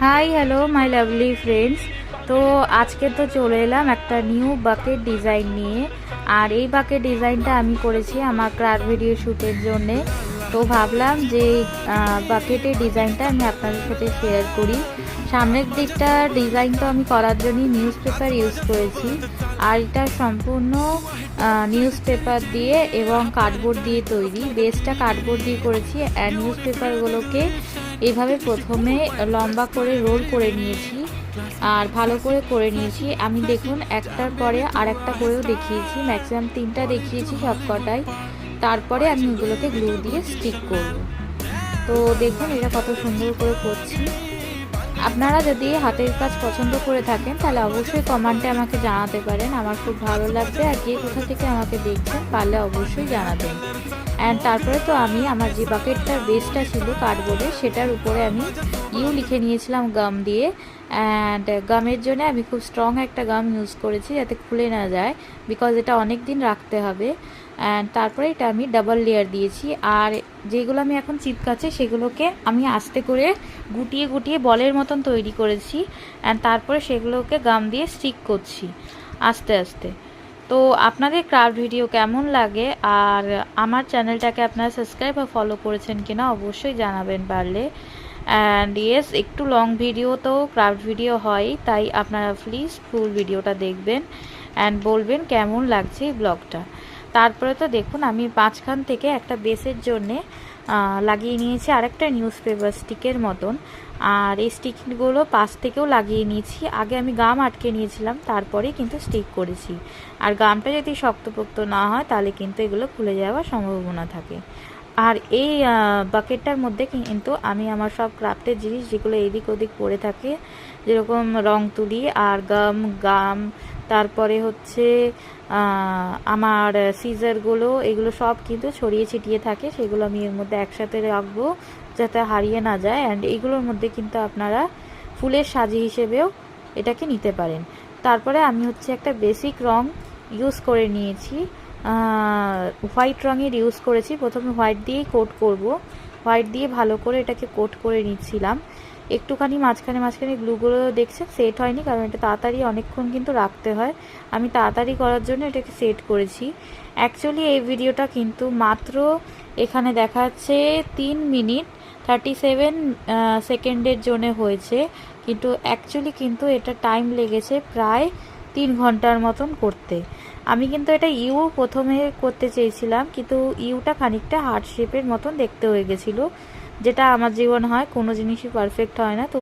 Hi hello my lovely friends. তো আজকে তো চলে এলাম একটা নিউ বাকেট ডিজাইন নিয়ে। আর এই বাকেট ডিজাইনটা আমি করেছি আমার ক্রাফট ভিডিও শ্যুটের জন্যে। তো ভাবলাম যে বাকেটের ডিজাইনটা আমি আপনাদের সাথে শেয়ার করি। সামনের দিকটা ডিজাইন তো আমি করার জন্য নিউজ পেপার ইউজ করেছি। আর এটা সম্পূর্ণ নিউজ পেপার দিয়ে এবং কার্ডবোর্ড দিয়ে তৈরি। বেসটা কার্ডবোর্ড দিয়ে করেছি। আর নিউজ পেপারগুলোকে এইভাবে প্রথমে লম্বা করে রোল করে নিয়েছি আর ভালো করে নিয়েছি। আমি দেখুন একটার পরে আর একটা করেও দেখিয়েছি, ম্যাক্সিমাম 3টা দেখিয়েছি সবকটাই। তারপরে আমি ওগুলোকে গ্লু দিয়ে স্টিক করব। তো দেখুন এটা কত সুন্দর করে করছি। আপনারা যদি হাতের কাজ পছন্দ করে থাকেন তাহলে অবশ্যই কমেন্টে আমাকে জানাতে পারেন, আমার খুব ভালো লাগবে। আর কে কোথা থেকে আমাকে দেখছেন পারলে অবশ্যই জানাবেন। অ্যান্ড তারপরে তো আমি আমার যে বাকেটটার বেসটা ছিল কার্ডবোর্ডের, সেটার উপরে আমি ইউ লিখে নিয়েছিলাম গাম দিয়ে। অ্যান্ড গামের জন্য আমি খুব স্ট্রং একটা গাম ইউজ করেছি যাতে খুলে না যায়, বিকজ এটা অনেক দিন রাখতে হবে। অ্যান্ড তারপরে এটা আমি ডাবল লেয়ার দিয়েছি। আর যেগুলো আমি এখন চিপকাচ্ছি সেগুলোকে আমি আস্তে করে গুটিয়ে গুটিয়ে বলের মতন তৈরি করেছি। অ্যান্ড তারপরে সেগুলোকে গাম দিয়ে স্টিক করছি আস্তে আস্তে। তো আপনাদের ক্রাফট ভিডিও কেমন লাগে আর আমার চ্যানেলটাকে আপনারা সাবস্ক্রাইব বা ফলো করেছেন কিনা অবশ্যই জানাবেন পারলে। অ্যান্ড ইয়েস, একটু লং ভিডিও তো ক্রাফট ভিডিও হয়, তাই আপনারা প্লিজ ফুল ভিডিওটা দেখবেন অ্যান্ড বলবেন কেমন লাগছে এই ব্লগটা। তারপরে তো দেখুন আমি মাঝখান থেকে একটা বেসের জন্যে লাগিয়ে নিয়েছি আরেকটা নিউজ পেপার স্টিকের মতন। আর এই স্টিকগুলো পাশ থেকেও লাগিয়ে নিয়েছি। আগে আমি গাম আটকে নিয়েছিলাম, তারপরে কিন্তু স্টিক করেছি। আর গামটা যদি শক্তপোক্ত না হয় তাহলে কিন্তু এগুলো খুলে যাওয়ার সম্ভাবনা থাকে। আর এই বাকেটটার মধ্যে কিন্তু আমি আমার সব ক্রাফটের জিনিস যেগুলো এদিক ওদিক পড়ে থাকে, যেরকম রং তুলি আর গাম তারপরে হচ্ছে আমার সিজারগুলো, এগুলো সব কিন্তু ছড়িয়ে ছিটিয়ে থাকে, সেগুলো আমি এর মধ্যে একসাথে রাখবো যাতে হারিয়ে না যায়। অ্যান্ড এইগুলোর মধ্যে কিন্তু আপনারা ফুলের সাজি হিসেবেও এটাকে নিতে পারেন। তারপরে আমি হচ্ছে একটা বেসিক রং ইউজ করে নিয়েছি, হোয়াইট রঙের ইউজ করেছি। প্রথমে হোয়াইট দিয়েই কোট করব। হোয়াইট দিয়ে ভালো করে এটাকে কোট করে নিচ্ছিলাম। একটুখানি মাঝখানে গ্লুগুলো দেখছেন সেট হয়নি, কারণ এটা তাড়াতাড়ি অনেকক্ষণ কিন্তু রাখতে হয়। আমি তাড়াতাড়ি করার জন্য এটাকে সেট করেছি। অ্যাকচুয়ালি এই ভিডিওটা কিন্তু মাত্র এখানে দেখাচ্ছে 3 মিনিট 37 সেকেন্ডের জন্য হয়েছে, কিন্তু অ্যাকচুয়ালি কিন্তু এটা টাইম লেগেছে প্রায় 3 ঘন্টার মতন করতে। আমি কিন্তু এটা ইউ প্রথমে করতে চেয়েছিলাম, কিন্তু ইউটা খানিকটা হার্ট শেপের মতন দেখতে হয়ে গেছিলো, যেটা আমার জীবন হয়, কোনো জিনিসই পারফেক্ট হয় না। তো